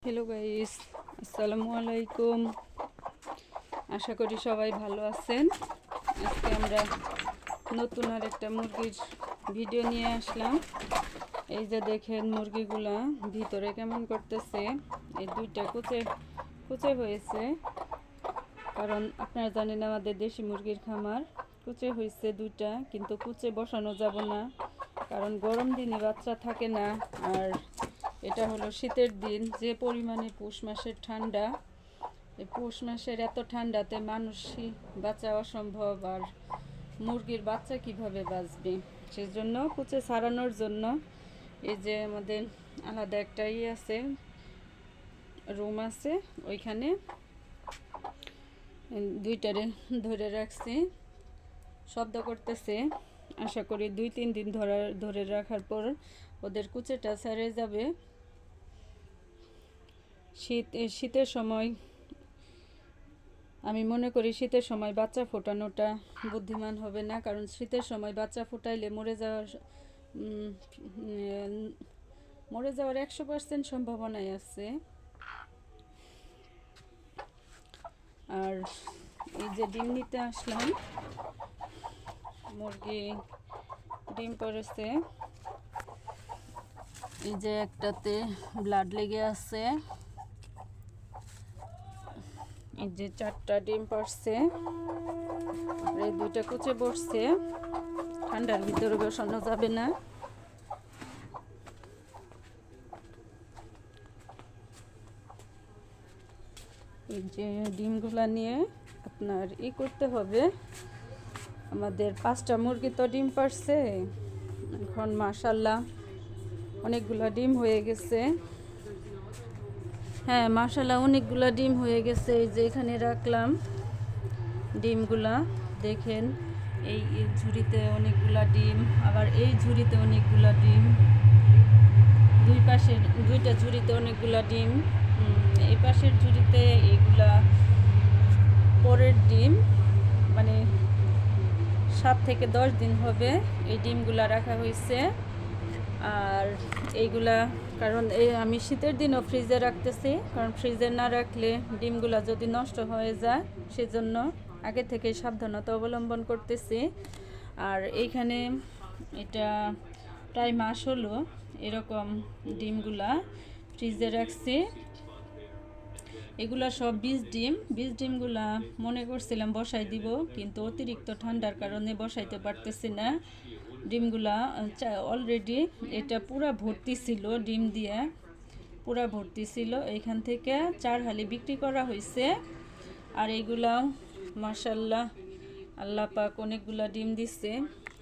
Hello guys, আসসালামু আলাইকুম। আশা করি সবাই ভালো আছেন। আজকে আমরা নতুন আর একটা মুরগির ভিডিও নিয়ে আসলাম। এই যে দেখেন মুরগিগুলা ভিতরে কেমন করতেছে। এই দুইটা কুচে কুচে হয়েছে, কারণ আপনারা জানেন আমাদের দেশি মুরগির খামার। কুচে হয়েছে দুইটা, কিন্তু কুচে বসানো যাব না, কারণ গরম দিনে বাচ্চা থাকে না। আর এটা হলো শীতের দিন, যে পরিমাণে পৌষ মাসের ঠান্ডা, এই পৌষ মাসের এত ঠান্ডাতে মানুষই বাঁচা অসম্ভব, আর মুরগির বাচ্চা কিভাবে বাঁচবে। সেজন্য কুচে ছাড়ানোর জন্য এই যে আমাদের আলাদা একটা আছে, রুম আছে, ওইখানে দুইটারে ধরে রাখছি। শব্দ করতেছে, আশা করি 2-3 দিন ধরে রাখার পর ওদের কুচেটা ছেড়ে যাবে। শীতের সময় আমি মনে করি শীতের সময় বাচ্চা ফোটানোটা বুদ্ধিমান হবে না, কারণ শীতের সময় বাচ্চা ফোটাইলে মরে যাওয়ার 100% সম্ভাবনাই আছে। আর এই যে ডিম নিতে আসলাম, মুরগি ডিম পড়েছে। এই যে একটাতে ব্লাড লেগে আছে, এই যে 4টা ডিম পড়ছে, এই দুইটা কুচে বসছে। ঠান্ডার ভিতরে বসানো যাবে না। এই যে ডিমগুলা নিয়ে আপনার করতে হবে। আমাদের 5টা মুরগি তো ডিম পারছে, এখন মাশাআল্লাহ অনেকগুলা ডিম হয়ে গেছে। হ্যাঁ, মাশাআল্লাহ অনেকগুলা ডিম হয়ে গেছে। এই যে এখানে রাখলাম ডিমগুলা, দেখেন এই ঝুড়িতে অনেকগুলা ডিম, আবার এই ঝুড়িতে অনেকগুলা ডিম, দুই পাশের দুইটা ঝুড়িতে অনেকগুলা ডিম। এই পাশের ঝুড়িতে এইগুলা পরের ডিম, মানে 7 থেকে 10 দিন হবে এই ডিমগুলা রাখা হয়েছে। আর এইগুলা কারণ আমি শীতের দিনও ফ্রিজে রাখতেছি, কারণ ফ্রিজে না রাখলে ডিমগুলা যদি নষ্ট হয়ে যায়, সেজন্য আগে থেকে সাবধানতা অবলম্বন করতেছি। আর এইখানে এটা প্রায় মাস হলো এরকম ডিমগুলা ফ্রিজে রাখছি। এগুলা সব বীজ ডিমগুলা মনে করছিলাম বসাই দিব, কিন্তু অতিরিক্ত ঠান্ডার কারণে বসাইতে পারতেছি না। ডিমগুলা অলরেডি এটা পুরা ভর্তি ছিল, ডিম দিয়ে পুরা ভর্তি ছিল। এইখান থেকে 4 হালি বিক্রি করা হয়েছে। আর এইগুলা মাশাআল্লাহ আল্লাহ পাক অনেকগুলা ডিম দিচ্ছে।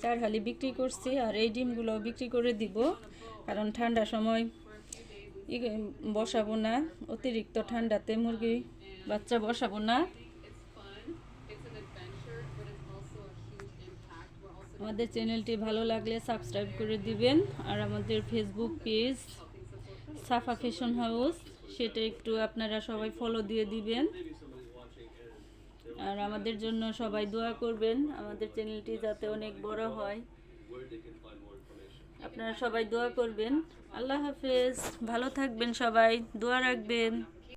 4 হালি বিক্রি করছি, আর এই ডিমগুলোও বিক্রি করে দিব, কারণ ঠান্ডার সময় বসাবো না, অতিরিক্ত ঠান্ডাতে মুরগি বাচ্চা বসাবো না। আমাদের চ্যানেলটি ভালো লাগলে সাবস্ক্রাইব করে দিবেন, আর আমাদের ফেসবুক পেজ সাফা ফ্যাশন হাউস, সেটা একটু আপনারা সবাই ফলো দিয়ে দিবেন। আর আমাদের জন্য সবাই দোয়া করবেন, আমাদের চ্যানেলটি যাতে অনেক বড় হয়। আপনারা সবাই দোয়া করবেন। আল্লাহ হাফেজ, ভালো থাকবেন, সবাই দোয়া রাখবেন।